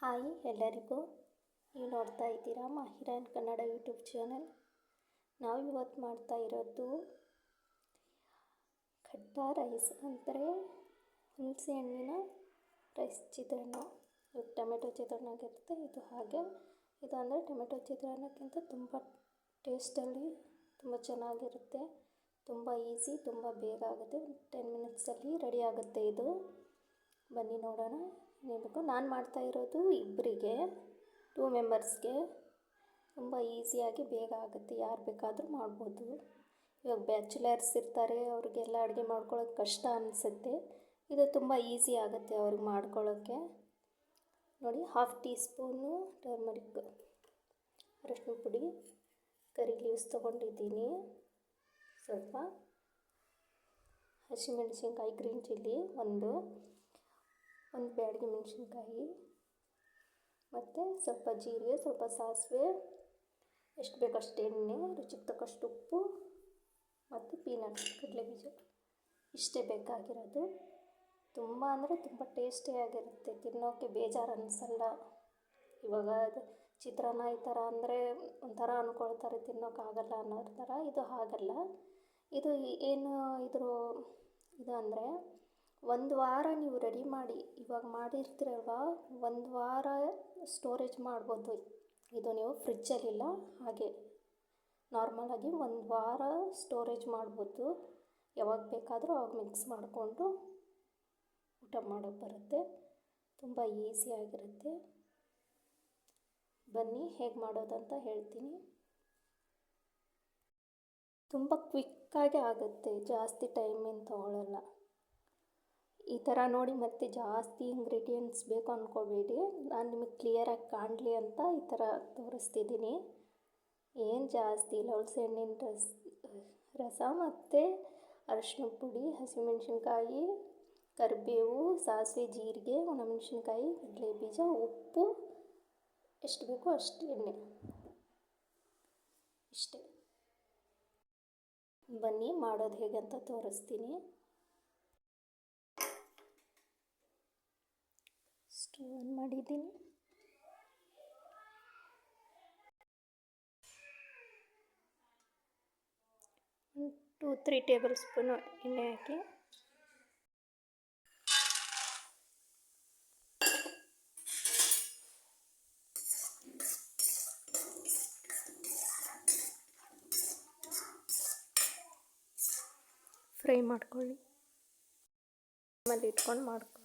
Hi ಎಲ್ಲರಿಗೂ. ನೀವು ನೋಡ್ತಾ ಇದ್ದೀರಾ ಮಾಹಿರಾನ್ ಕನ್ನಡ ಯೂಟ್ಯೂಬ್ ಚಾನಲ್. ನಾವು ಇವತ್ತು ಮಾಡ್ತಾ ಇರೋದು ಖಟ್ಟಾ ರೈಸ್ ಅಂದರೆ ಹುಣಸೆ ಹಣ್ಣಿನ ರೈಸ್ ಚಿತ್ರಾನ್ನ. ಇವಾಗ ಟೊಮೆಟೊ ಚಿತ್ರಾನ್ನಕ್ಕಿರುತ್ತೆ, ಇದು ಹಾಗೆ. ಇದು ಅಂದರೆ ಟೊಮೆಟೊ ಚಿತ್ರಾನ್ನಕ್ಕಿಂತ ತುಂಬ ಟೇಸ್ಟಲ್ಲಿ ತುಂಬ ಚೆನ್ನಾಗಿರುತ್ತೆ, ತುಂಬ ಈಸಿ, ತುಂಬ ಬೇಗ ಆಗುತ್ತೆ. 10 ಮಿನಿಟ್ಸಲ್ಲಿ ರೆಡಿ ಆಗುತ್ತೆ ಇದು. ಬನ್ನಿ ನೋಡೋಣ ಏನೇನು. ನಾನು ಮಾಡ್ತಾ ಇರೋದು ಇಬ್ಬರಿಗೆ, 2 ಮೆಂಬರ್ಸ್ಗೆ. ತುಂಬ ಈಸಿಯಾಗಿ ಬೇಗ ಆಗುತ್ತೆ, ಯಾರು ಬೇಕಾದರೂ ಮಾಡ್ಬೋದು. ಇವಾಗ ಬ್ಯಾಚುಲರ್ಸ್ ಇರ್ತಾರೆ, ಅವ್ರಿಗೆಲ್ಲ ಅಡುಗೆ ಮಾಡ್ಕೊಳ್ಳೋದು ಕಷ್ಟ ಅನಿಸುತ್ತೆ. ಇದು ತುಂಬ ಈಸಿ ಆಗುತ್ತೆ ಅವ್ರಿಗೆ ಮಾಡ್ಕೊಳ್ಳೋಕ್ಕೆ. ನೋಡಿ, 1/2 ಟೀ ಸ್ಪೂನು ಟರ್ಮರಿಕ್ ಅರಶಿನ ಪುಡಿ, ಕರಿ ಲೀವ್ಸ್ ತೊಗೊಂಡಿದ್ದೀನಿ, ಸ್ವಲ್ಪ ಹಸಿಮೆಣಸಿನ್ಕಾಯಿ ಗ್ರೀನ್ ಚಿಲ್ಲಿ ಒಂದು ಬ್ಯಾಡಗಿ ಮೆಣಸಿನ್ಕಾಯಿ, ಮತ್ತು ಸ್ವಲ್ಪ ಜೀರಿಗೆ, ಸ್ವಲ್ಪ ಸಾಸಿವೆ, ಎಷ್ಟು ಬೇಕಷ್ಟು ಎಣ್ಣೆ, ರುಚಿಗೆ ತಕ್ಕಷ್ಟು ಉಪ್ಪು, ಮತ್ತು ಪೀನಟ್ಸ್ ಕಡಲೆಬೀಜ. ಇಷ್ಟೇ ಬೇಕಾಗಿರೋದು. ತುಂಬ ಅಂದರೆ ತುಂಬ ಟೇಸ್ಟಿಯಾಗಿರುತ್ತೆ, ತಿನ್ನೋಕ್ಕೆ ಬೇಜಾರು ಅನ್ನಿಸಲ್ಲ. ಇವಾಗ ಚಿತ್ರಾನ್ನ ಈ ಥರ ಅಂದರೆ ಒಂಥರ ಅಂದ್ಕೊಳ್ತಾರೆ, ತಿನ್ನೋಕ್ಕಾಗಲ್ಲ ಅನ್ನೋ ಥರ. ಇದು ಹಾಗಲ್ಲ. ಇದು ಏನು ಇದು ಅಂದರೆ 1 ವಾರ ನೀವು ರೆಡಿ ಮಾಡಿ, ಇವಾಗ ಮಾಡಿರ್ತೀರಲ್ವ, 1 ವಾರ ಸ್ಟೋರೇಜ್ ಮಾಡ್ಬೋದು. ಇದು ನೀವು ಫ್ರಿಜ್ಜಲ್ಲಿಲ್ಲ, ಹಾಗೆ ನಾರ್ಮಲಾಗಿ 1 ವಾರ ಸ್ಟೋರೇಜ್ ಮಾಡ್ಬೋದು. ಯಾವಾಗ ಬೇಕಾದರೂ ಅವಾಗ ಮಿಕ್ಸ್ ಮಾಡಿಕೊಂಡು ಊಟ ಮಾಡೋಕ್ಕೆ ಬರುತ್ತೆ. ತುಂಬ ಈಸಿಯಾಗಿರುತ್ತೆ. ಬನ್ನಿ ಹೇಗೆ ಮಾಡೋದಂತ ಹೇಳ್ತೀನಿ. ತುಂಬ ಕ್ವಿಕ್ಕಾಗಿ ಆಗುತ್ತೆ, ಜಾಸ್ತಿ ಟೈಮೇನು ತೊಗೊಳ್ಳಲ್ಲ. ಈ ಥರ ನೋಡಿ, ಮತ್ತೆ ಜಾಸ್ತಿ ಇಂಗ್ರೀಡಿಯೆಂಟ್ಸ್ ಬೇಕು ಅಂದ್ಕೋಬೇಡಿ. ನಾನು ನಿಮಗೆ ಕ್ಲಿಯರಾಗಿ ಕಾಣಲಿ ಅಂತ ಈ ಥರ ತೋರಿಸ್ತಿದ್ದೀನಿ. ಏನು ಜಾಸ್ತಿ ಇಲ್ಲ, ಹುಣಸೆ ಹಣ್ಣಿನ ರಸ ಮತ್ತು ಅರಶಿನ ಪುಡಿ, ಹಸಿಮೆಣಸಿನ್ಕಾಯಿ, ಕರಿಬೇವು, ಸಾಸಿವೆ, ಜೀರಿಗೆ, ಒಣಮೆಣಸಿನ್ಕಾಯಿ, ಕಡಲೆಬೀಜ, ಉಪ್ಪು, ಎಷ್ಟು ಬೇಕೋ ಅಷ್ಟು ಎಣ್ಣೆ, ಇಷ್ಟೇ. ಬನ್ನಿ ಮಾಡೋದು ಹೇಗೆ ಅಂತ ತೋರಿಸ್ತೀನಿ. ಸ್ಟವ್ ಆನ್ ಮಾಡಿದ್ದೀನಿ. ಒಂದು 2-3 ಟೇಬಲ್ ಸ್ಪೂನು ಎಣ್ಣೆ ಹಾಕಿ ಫ್ರೈ ಮಾಡ್ಕೊಳ್ಳಿ. ಆಮೇಲೆ ಇಟ್ಕೊಂಡು ಮಾಡ್ಕೊಳ್ಳಿ.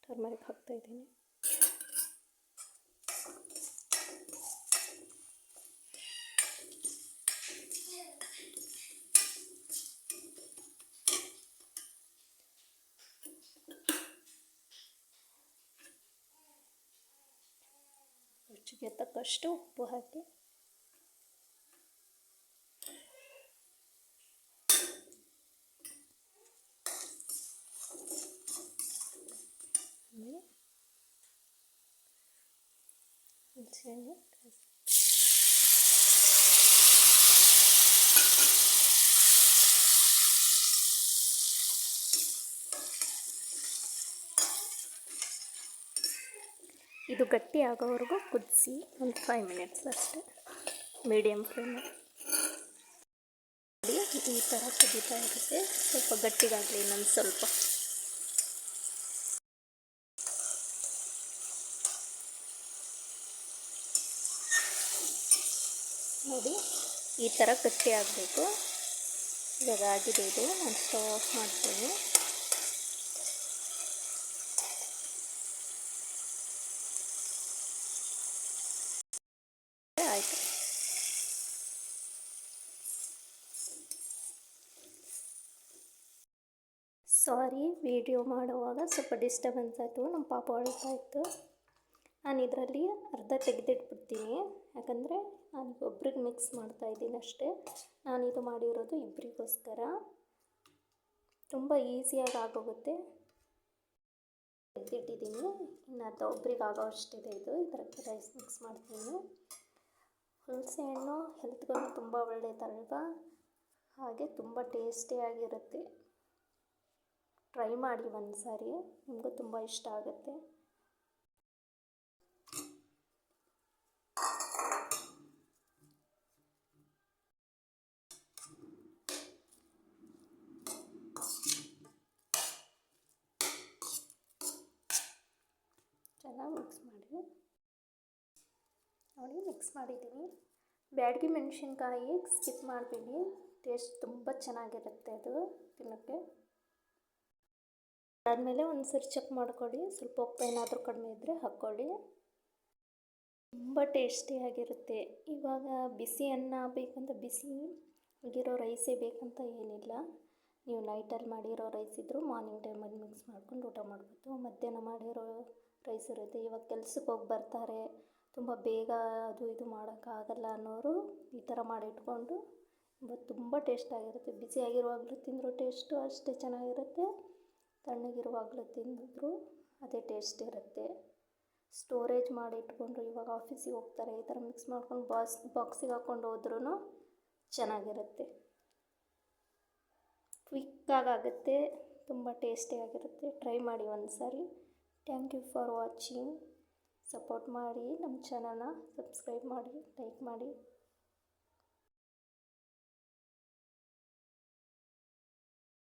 ಟರ್ಮರಿಕ್ ಹಾಕ್ತಾಯಿದ್ದೀನಿ. ರುಚಿಗೆ ತಕ್ಕಷ್ಟು ಉಪ್ಪು ಹಾಕಿ ಹುಣಸೆಹಣ್ಣು ಇದು ಗಟ್ಟಿ ಆಗೋವರೆಗೂ ಕುದಿಸಿ ಒಂದು 5 ಮಿನಿಟ್ಸ್ ಅಷ್ಟೇ, ಮೀಡಿಯಮ್ ಫ್ಲೇಮಲ್ಲಿ. ಈ ಥರ ಕುದೀತಾ ಇರುತ್ತೆ. ಸ್ವಲ್ಪ ಗಟ್ಟಿಗಾಗಲಿ ಇನ್ನೊಂದು ಸ್ವಲ್ಪ. ನೋಡಿ, ಈ ಥರ ಗಟ್ಟಿ ಆಗಬೇಕು. ಇವಾಗ ಆಗಿದೆ ಇದು. ನಾನು ಸ್ಟವ್ ಆಫ್ ಮಾಡ್ತೀನಿ. ಆಯಿತು. ಸಾರಿ, ವಿಡಿಯೋ ಮಾಡುವಾಗ ಸ್ವಲ್ಪ ಡಿಸ್ಟರ್ಬೆನ್ಸ್ ಆಯಿತು, ನಮ್ಮ ಪಾಪ ಅಳ್ತಾ ಇತ್ತು. ನಾನು ಇದರಲ್ಲಿ ಅರ್ಧ ತೆಗೆದಿಟ್ಬಿಡ್ತೀನಿ, ಯಾಕಂದರೆ ನಾನು ಒಬ್ರಿಗೆ ಮಿಕ್ಸ್ ಮಾಡ್ತಾಯಿದ್ದೀನಿ ಅಷ್ಟೇ. ನಾನಿದು ಮಾಡಿರೋದು ಇಬ್ಬರಿಗೋಸ್ಕರ, ತುಂಬ ಈಸಿಯಾಗಿ ಆಗೋಗುತ್ತೆ. ತೆಗೆದಿಟ್ಟಿದ್ದೀನಿ, ಇನ್ನು ಅರ್ಧ ಒಬ್ರಿಗೆ ಆಗೋ ಅಷ್ಟಿದೆ. ಇದಕ್ಕೆ ರೈಸ್ ಮಿಕ್ಸ್ ಮಾಡ್ತೀನಿ. ಹುಣಸೆ ಹಣ್ಣು ಹೆಲ್ತ್ಗೂ ತುಂಬ ಒಳ್ಳೆಯದಲ್ವಾ, ಹಾಗೆ ತುಂಬ ಟೇಸ್ಟಿಯಾಗಿರುತ್ತೆ. ಟ್ರೈ ಮಾಡಿ ಒಂದು ಸಾರಿ, ನಿಮಗೂ ತುಂಬ ಇಷ್ಟ ಆಗುತ್ತೆ. ಚೆನ್ನಾಗಿ ಮಿಕ್ಸ್ ಮಾಡಿ ನೋಡಿ. ಮಿಕ್ಸ್ ಮಾಡಿದ್ದೀನಿ. ಬ್ಯಾಡಗಿ ಮೆಣಸಿನ್ಕಾಯಿ ಸ್ಕಿಪ್ ಮಾಡಬೇಡಿ, ಟೇಸ್ಟ್ ತುಂಬ ಚೆನ್ನಾಗಿರುತ್ತೆ ಅದು ತಿನ್ನೋಕ್ಕೆ. ಆದಮೇಲೆ ಒಂದು ಸರಿ ಚೆಕ್ ಮಾಡ್ಕೊಳ್ಳಿ, ಸ್ವಲ್ಪ ಉಪ್ಪು ಏನಾದರೂ ಕಡಿಮೆ ಇದ್ದರೆ ಹಾಕ್ಕೊಳ್ಳಿ. ತುಂಬ ಟೇಸ್ಟಿಯಾಗಿರುತ್ತೆ. ಇವಾಗ ಬಿಸಿ ಅನ್ನ ಬೇಕಂತ ಬಿಸಿ ಆಗಿರೋ ರೈಸೇ ಬೇಕಂತ ಏನಿಲ್ಲ. ನೀವು ನೈಟಲ್ಲಿ ಮಾಡಿರೋ ರೈಸ್ ಇದ್ದರೂ ಮಾರ್ನಿಂಗ್ ಟೈಮಲ್ಲಿ ಮಿಕ್ಸ್ ಮಾಡ್ಕೊಂಡು ಊಟ ಮಾಡ್ಬೋದು. ಮಧ್ಯಾಹ್ನ ಮಾಡಿರೋ ರೈಸ್ ಇರುತ್ತೆ, ಇವಾಗ ಕೆಲ್ಸಕ್ಕೆ ಹೋಗಿ ಬರ್ತಾರೆ, ತುಂಬ ಬೇಗ ಅದು ಇದು ಮಾಡೋಕ್ಕಾಗಲ್ಲ ಅನ್ನೋರು ಈ ಥರ ಮಾಡಿಟ್ಕೊಂಡು ತುಂಬ ಟೇಸ್ಟಾಗಿರುತ್ತೆ. ಬಿಸಿಯಾಗಿರುವಾಗಲೂ ತಿಂದರೂ ಟೇಸ್ಟು ಅಷ್ಟೇ ಚೆನ್ನಾಗಿರುತ್ತೆ, ತಣ್ಣಗಿರುವಾಗಲೂ ತಿಂದಿದ್ರು ಅದೇ ಟೇಸ್ಟ್ ಇರುತ್ತೆ. ಸ್ಟೋರೇಜ್ ಮಾಡಿ ಇಟ್ಕೊಂಡ್ರು, ಇವಾಗ ಆಫೀಸಿಗೆ ಹೋಗ್ತಾರೆ, ಈ ಥರ ಮಿಕ್ಸ್ ಮಾಡ್ಕೊಂಡು ಬಾಕ್ಸಿಗೆ ಹಾಕ್ಕೊಂಡು ಹೋದ್ರೂ ಚೆನ್ನಾಗಿರುತ್ತೆ. ಕ್ವಿಕ್ಕಾಗುತ್ತೆ, ತುಂಬ ಟೇಸ್ಟಿಯಾಗಿರುತ್ತೆ. ಟ್ರೈ ಮಾಡಿ ಒಂದು ಸಾರಿ. Thank you for watching. Support ಮಾಡಿ, ನಮ್ಮ ಚಾನಲ್ನ ಸಬ್ಸ್ಕ್ರೈಬ್ ಮಾಡಿ, ಲೈಕ್ ಮಾಡಿ.